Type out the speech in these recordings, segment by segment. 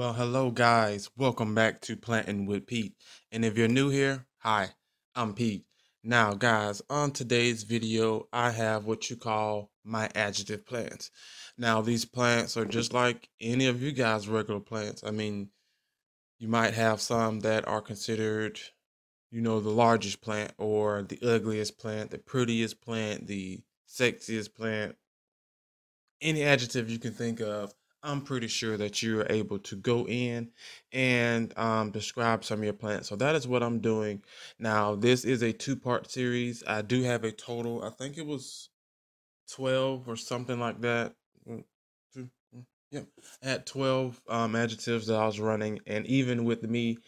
Well, hello guys. Welcome back to Planting with Pete. And if you're new here, hi, I'm Pete. Now, guys, on today's video, I have what you call my adjective plants. Now, these plants are just like any of you guys' regular plants. I mean, you might have some that are considered, the largest plant or the ugliest plant, the prettiest plant, the sexiest plant, any adjective you can think of. I'm pretty sure that you're able to go in and describe some of your plants. So that is what I'm doing. Now, this is a two-part series. I do have a total, I think it was 12 or something like that. Yeah, I had 12 adjectives that I was running. And even with me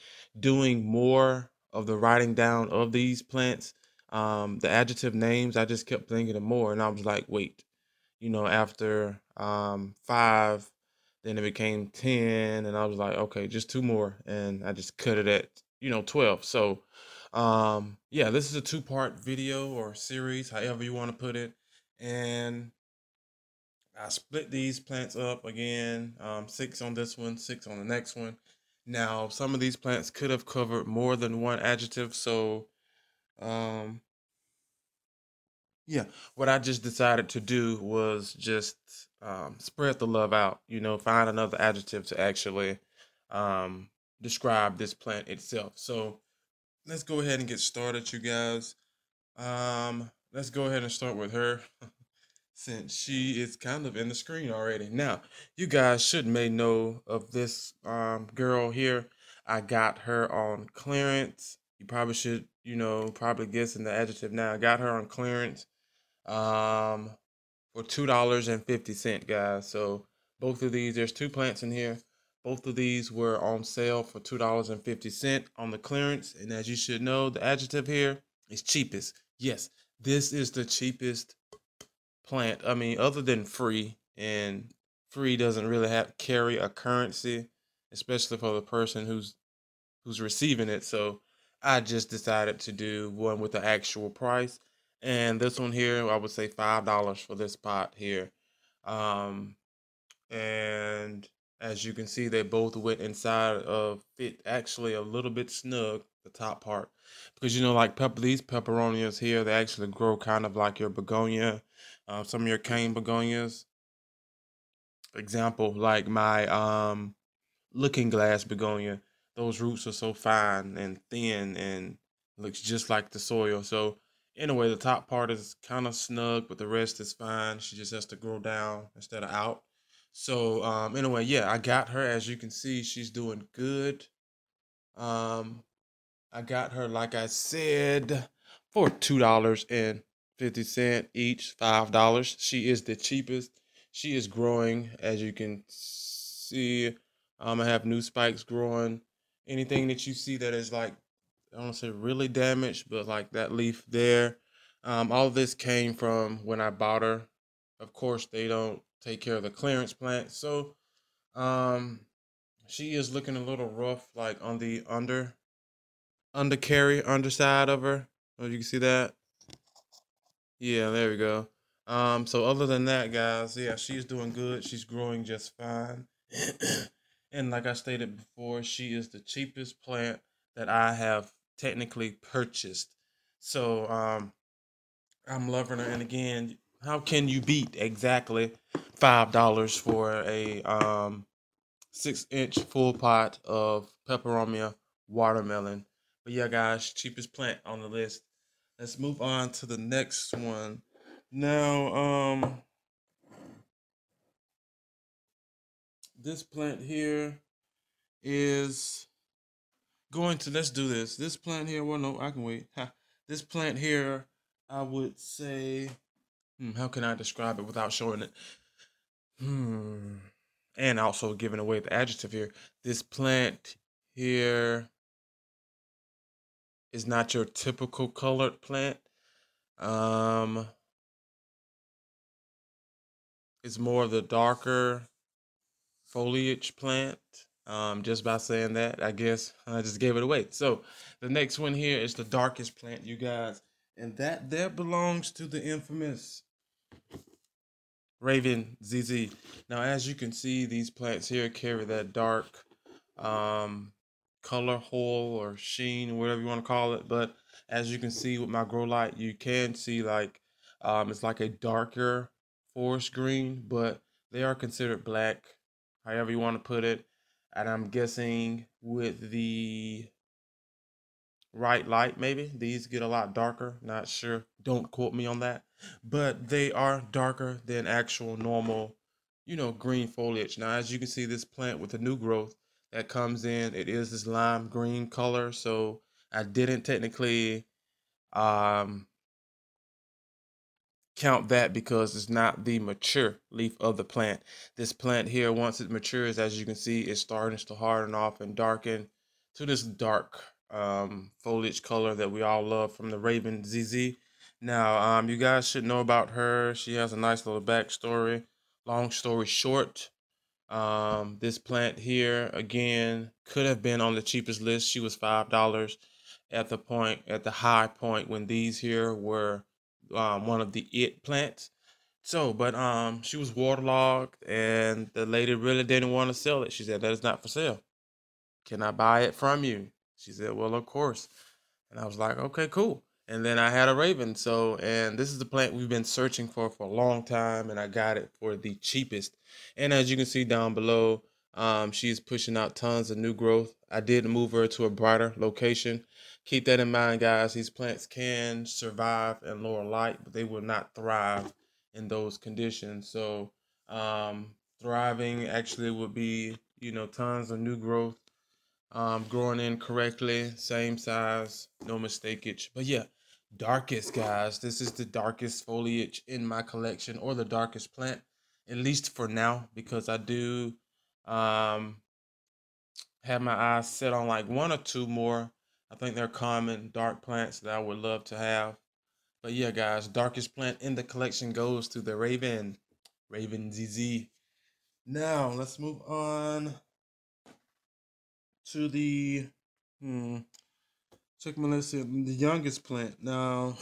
doing more of the writing down of these plants, the adjective names, I just kept thinking of more. And I was like, wait, after 5, then it became 10, and I was like, okay, just 2 more, and I just cut it at 12. So yeah, this is a two-part video or series, however you want to put it. And I split these plants up again, 6 on this one, 6 on the next one. Now, some of these plants could have covered more than one adjective, so um yeah, what I just decided to do was just spread the love out, find another adjective to actually um, describe this plant itself. So let's go ahead and get started, you guys. Let's go ahead and start with her since she is kind of in the screen already. Now, you guys should may know of this girl here. I got her on clearance. You probably should, probably guessing the adjective now. I got her on clearance um for $2.50, guys. So both of these, there's 2 plants in here. Both of these were on sale for $2.50 on the clearance. And as you should know, the adjective here is cheapest. Yes, this is the cheapest plant. I mean, other than free, and free doesn't really carry a currency, especially for the person who's receiving it. So I just decided to do one with the actual price. And this one here, I would say $5 for this pot here. Um, and as you can see, they both went inside of it actually a little bit snug, the top part. Because like these peperonias here, they actually grow kind of like your begonia, some of your cane begonias. Example, like my looking glass begonia, those roots are so fine and thin and looks just like the soil. So anyway, the top part is kind of snug, but the rest is fine. She just has to grow down instead of out. So anyway, yeah, I got her. As you can see, she's doing good. I got her, like I said, for $2.50 each, $5. She is the cheapest. She is growing, as you can see. I have new spikes growing. Anything that you see that is like, I don't want to say really damaged, but like that leaf there. All of this came from when I bought her. Of course, they don't take care of the clearance plant. So um, she is looking a little rough, like on the underside of her. Oh, you can see that? Yeah, there we go. So other than that, guys, yeah, she's doing good. She's growing just fine. And like I stated before, she is the cheapest plant that I have technically purchased. So I'm loving her. And again, how can you beat exactly $5 for a 6-inch full pot of peperomia watermelon? But yeah, guys, cheapest plant on the list. Let's move on to the next one. Now, this plant here is going to, let's do this. This plant here, well, no, I can wait. Ha. This plant here, I would say, how can I describe it without showing it? And also giving away the adjective here. This plant here is not your typical colored plant. It's more of the darker foliage plant. Just by saying that, I guess I just gave it away. So the next one here is the darkest plant, you guys, and that there belongs to the infamous Raven ZZ. Now, as you can see, these plants here carry that dark color, hole, or sheen, whatever you want to call it. But as you can see with my grow light, you can see like it's like a darker forest green, but they are considered black, however you want to put it. And I'm guessing with the right light, maybe these get a lot darker. Not sure. Don't quote me on that. But they are darker than actual normal, green foliage. Now, as you can see, this plant with the new growth that comes in, it is this lime green color. So I didn't technically um count that because it's not the mature leaf of the plant. This plant here, once it matures, as you can see, it's starting to harden off and darken to this dark foliage color that we all love from the Raven ZZ. Now, you guys should know about her. She has a nice little backstory. Long story short, this plant here, again, could have been on the cheapest list. She was $5 at the high point when these here were one of the it plants. So, but she was waterlogged, and the lady really didn't want to sell it. She said, "That is not for sale. Can I buy it from you?" She said, "Well, of course." And I was like, "Okay, cool." And then I had a raven. So, and this is the plant we've been searching for a long time, and I got it for the cheapest. And as you can see down below, she's pushing out tons of new growth. I did move her to a brighter location. Keep that in mind, guys. These plants can survive in lower light, but they will not thrive in those conditions. So, thriving actually would be, tons of new growth, growing in correctly, same size, no mistakeage. But yeah, darkest, guys. This is the darkest foliage in my collection, or the darkest plant, at least for now, because I do um, have my eyes set on like one or two more. I think they're common dark plants that I would love to have. But yeah, guys, darkest plant in the collection goes to the Raven ZZ. Now let's move on to the hmm, check my list here. The youngest plant. Now,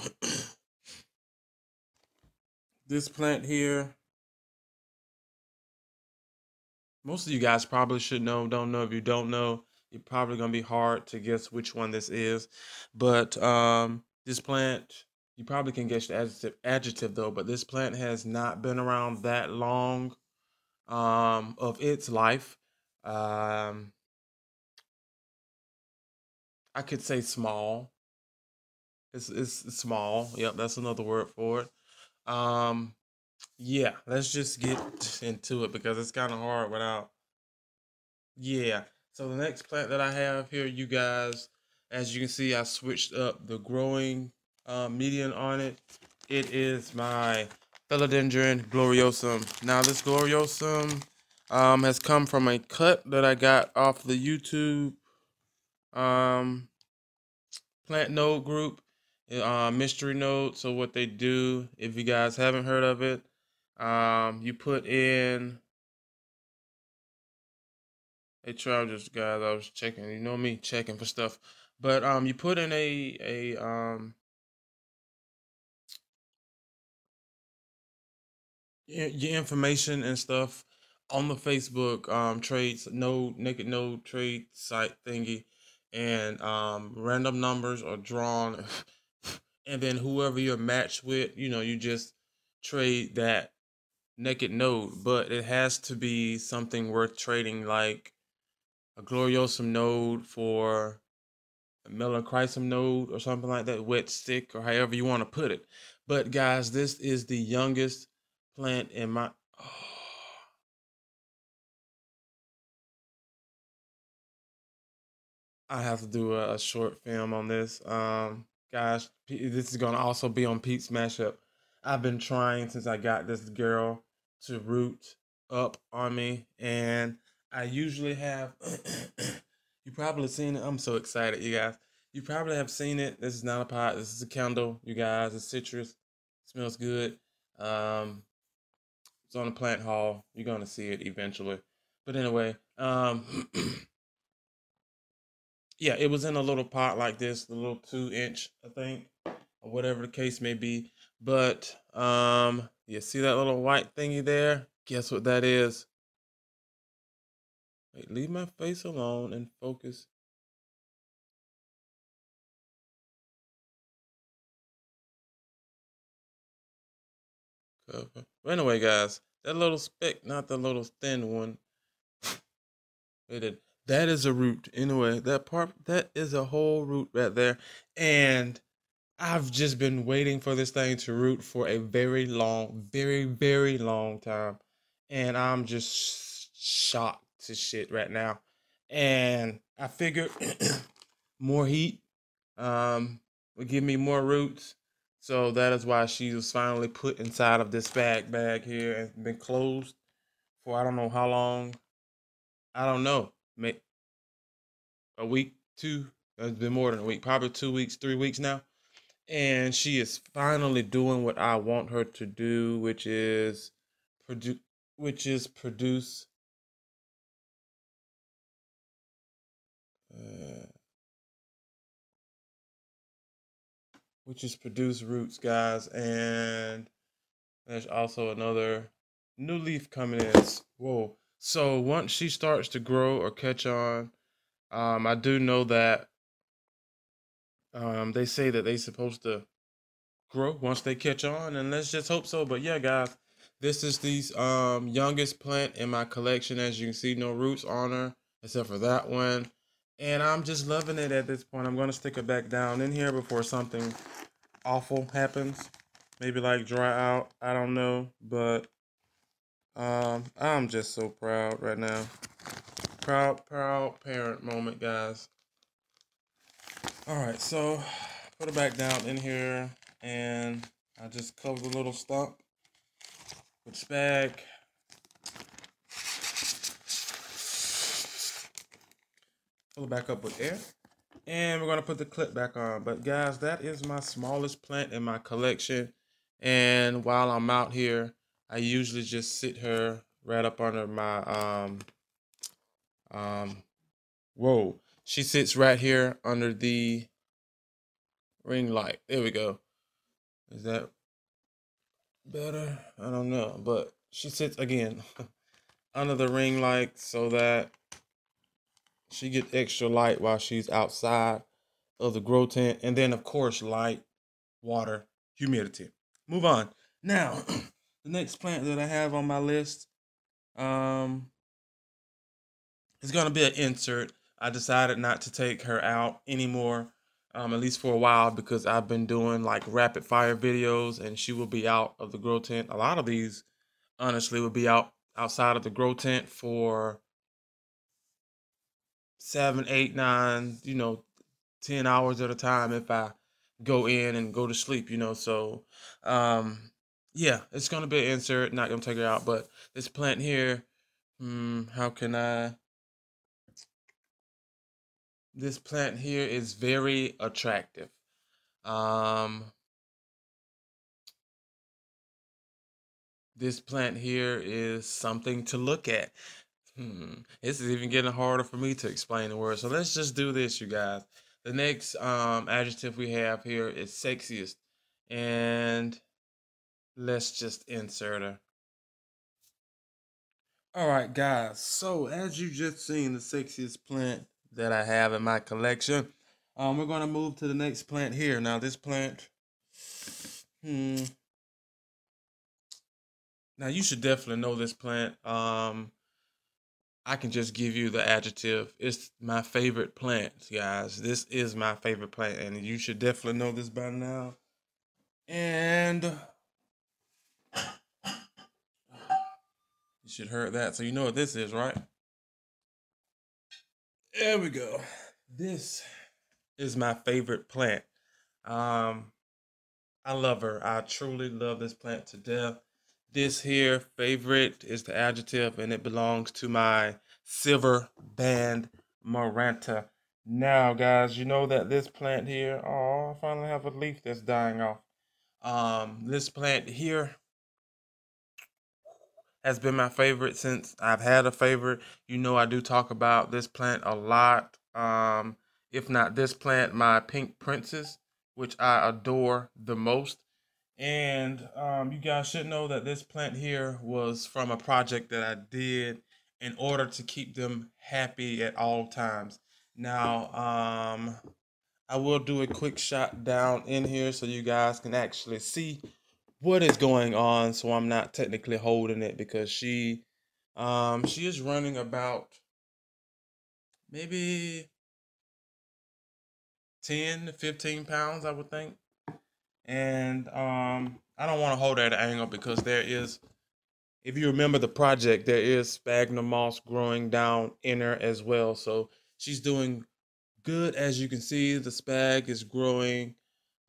this plant here, most of you guys probably should know. Don't know if you don't know. You're probably gonna be hard to guess which one this is. But this plant, you probably can guess the adjective though. But this plant has not been around that long of its life. Um, I could say small. It's small. Yep, that's another word for it. Um, Yeah, let's just get into it because it's kind of hard without. Yeah. So the next plant that I have here, you guys, as you can see, I switched up the growing medium on it. It is my Philodendron gloriosum. Now this gloriosum has come from a cut that I got off the YouTube um, plant node group, mystery node. So what they do, if you guys haven't heard of it, you put in. Hey, Chargers guys, I was checking. You know me, checking for stuff. But you put in your information and stuff on the Facebook trades node naked node trade site thingy, and random numbers are drawn, and then whoever you're matched with, you just trade that naked node. But it has to be something worth trading, like a gloriosum node for a melanchthysum node or something like that, wet stick, or however you want to put it. But guys, this is the youngest plant in my. Oh, I have to do a short film on this. Guys, this is gonna also be on Pete's Mashup. I've been trying since I got this girl to root up on me, and I usually have. You probably seen it. I'm so excited, you guys. You probably have seen it. This is not a pot. This is a candle, you guys. It's citrus. It smells good. Um, it's on a plant haul. You're gonna see it eventually. But anyway, yeah, it was in a little pot like this, the little 2 inch, I think, or whatever the case may be. But you see that little white thingy there? Guess what that is? Wait, leave my face alone and focus. Cover. But anyway, guys, that little speck, not the little thin one. That is a root. Anyway, that part, that is a whole root right there. And I've just been waiting for this thing to root for a very long, very long time. And I'm just shocked to shit right now. And I figured more heat would give me more roots. So that is why she was finally put inside of this bag here and been closed for I don't know how long. I don't know. Maybe a week, two. It's been more than a week, probably 2 weeks, 3 weeks now. And she is finally doing what I want her to do, which is produce, produce, uh, produce roots, guys. And there's also another new leaf coming in. Whoa! So once she starts to grow or catch on, I do know that they say that they're supposed to grow once they catch on, and let's just hope so. But yeah, guys, this is the youngest plant in my collection. As you can see, no roots on her except for that one, and I'm just loving it at this point. I'm gonna stick it back down in here before something awful happens, maybe like dry out, I don't know. But I'm just so proud right now. Proud parent moment, guys. All right, so put it back down in here, and I just cover the little stump with spag. Fill it back up with air, and we're gonna put the clip back on. But guys, that is my smallest plant in my collection, and while I'm out here, I usually just sit her right up under my whoa, she sits right here under the ring light. There we go. Is that better? I don't know, but she sits again under the ring light so that she gets extra light while she's outside of the grow tent. And then, of course, light, water, humidity. Move on. Now, the next plant that I have on my list is going to be an insert. I decided not to take her out anymore, at least for a while, because I've been doing like rapid fire videos, and she will be out of the grow tent. A lot of these, honestly, will be outside of the grow tent for 7, 8, 9, 10 hours at a time if I go in and go to sleep, So, yeah, it's going to be an insert, not going to take it out. But this plant here, how can I? This plant here is very attractive. This plant here is something to look at. This is even getting harder for me to explain the word. So let's just do this, you guys. The next adjective we have here is sexiest. And let's just insert her. All right, guys. So as you just seen, the sexiest plant that I have in my collection, we're going to move to the next plant here. Now, this plant, now you should definitely know this plant. I can just give you the adjective. It's my favorite plant, guys. This is my favorite plant, and you should definitely know this by now. And you should heard that, so you know what this is, right? There we go. This is my favorite plant. I love her. I truly love this plant to death. This here favorite is the adjective, and it belongs to my silver band Maranta. Now, guys, you know that this plant here, oh, I finally have a leaf that's dying off. This plant here has been my favorite since I've had a favorite. You know, I do talk about this plant a lot. If not this plant, my pink princess, which I adore the most. And you guys should know that this plant here was from a project that I did, in order to keep them happy at all times. Now, I will do a quick shot down in here so you guys can actually see what is going on. So I'm not technically holding it because she is running about maybe 10 to 15 pounds, I would think. And I don't want to hold her at an angle because there is, if you remember the project, there is sphagnum moss growing down in her as well. So she's doing good. As you can see, the spag is growing.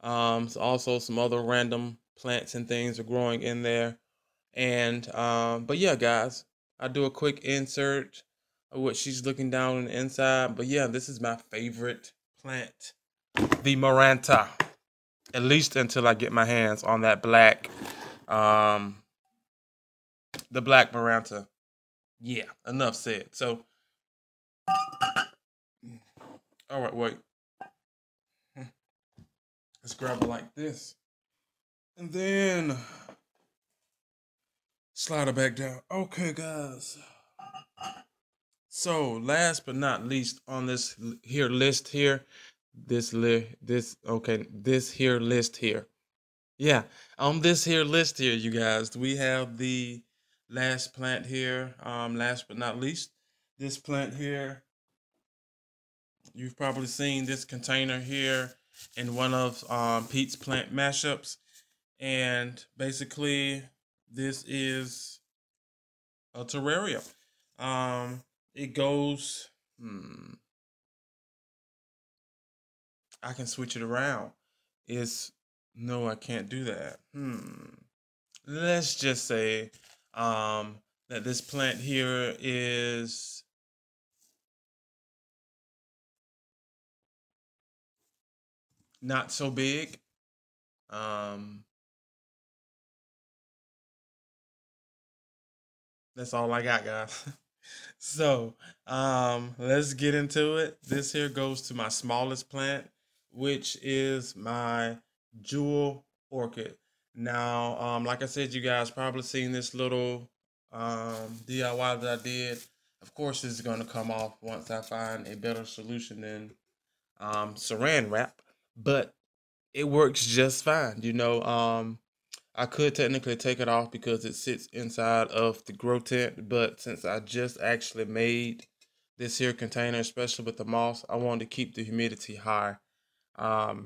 So also some other random plants and things are growing in there. And but yeah, guys, I do a quick insert of what she's looking down on the inside. But yeah, this is my favorite plant, the Maranta. At least until I get my hands on that black, the black Maranta. Yeah, enough said. So, all right, wait. Let's grab it like this. And then slide it back down. Okay, guys. So, last but not least on this here list here, this here list here. Yeah, on this here list here, you guys, we have the last plant here. Last but not least, this plant here. You've probably seen this container here in one of Pete's plant mashups. And basically, this is a terrarium. It goes, I can switch it around. No, I can't do that. Let's just say that this plant here is not so big. That's all I got, guys. So, let's get into it. This here goes to my smallest plant, which is my Jewel Orchid. Now, like I said, you guys probably seen this little DIY that I did. Of course, this is going to come off once I find a better solution than saran wrap, but it works just fine. I could technically take it off because it sits inside of the grow tent, but since I just actually made this here container, especially with the moss, I wanted to keep the humidity high, higher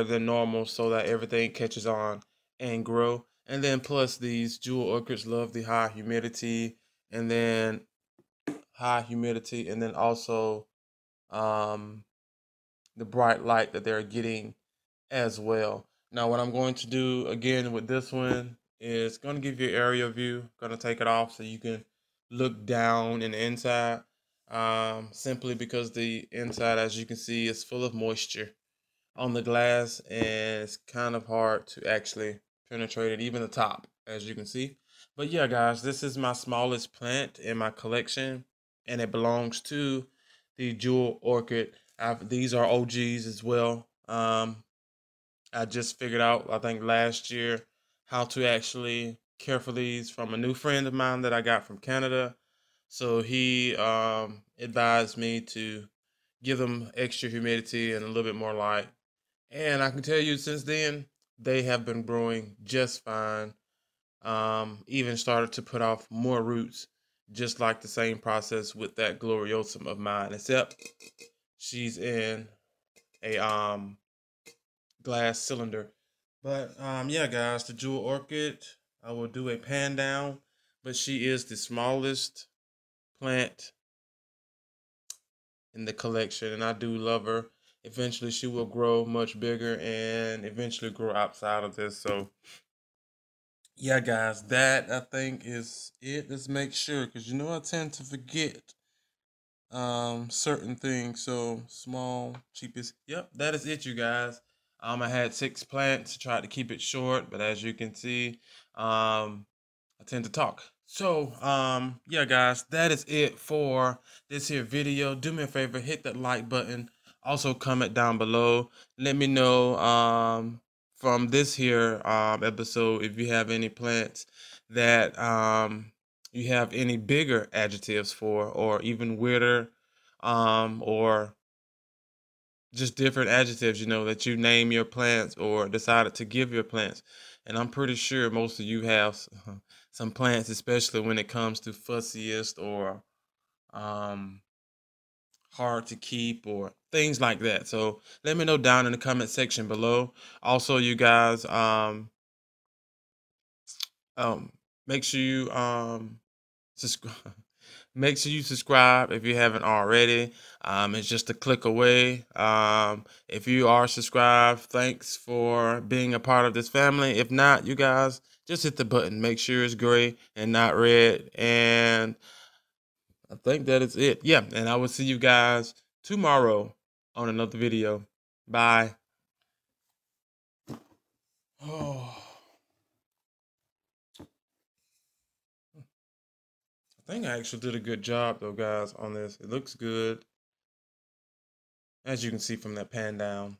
than normal so that everything catches on and grow. And then plus these jewel orchids love the high humidity and then also the bright light that they're getting as well. Now what I'm going to do again with this one is going to give you an aerial view. Going to take it off so you can look down in the inside. Simply because the inside, as you can see, is full of moisture on the glass and it's kind of hard to actually penetrate it, even the top, as you can see. But yeah, guys, this is my smallest plant in my collection and it belongs to the Jewel Orchid. These are OGs as well. I just figured out, I think last year, how to actually care for these from a new friend of mine that I got from Canada. So he advised me to give them extra humidity and a little bit more light. And I can tell you since then, they have been growing just fine. Even started to put off more roots, just like the same process with that gloriosum of mine, except she's in a glass cylinder. But yeah, guys, the Jewel Orchid, I will do a pan down, but she is the smallest plant in the collection, and I do love her. Eventually, she will grow much bigger and eventually grow outside of this. So, yeah, guys, that I think is it. Let's make sure, because I tend to forget certain things. So small, cheapest. Yep, that is it, you guys. I had 6 plants, tried to keep it short, but as you can see, I tend to talk. So, yeah, guys, that is it for this here video. Do me a favor, hit that like button. Also, comment down below. Let me know from this here episode if you have any plants that you have any bigger adjectives for, or even weirder, or just different adjectives, that you name your plants or decided to give your plants. And I'm pretty sure most of you have some plants, especially when it comes to fussiest or um, hard to keep or things like that. So let me know down in the comment section below. Also, you guys, make sure you subscribe. Make sure you subscribe if you haven't already. It's just a click away. If you are subscribed, thanks for being a part of this family. If not, you guys, just hit the button. Make sure it's gray and not red. And I think that is it. Yeah, and I will see you guys tomorrow on another video. Bye. Oh, I think I actually did a good job though, guys, on this. It looks good, as you can see from that pan down.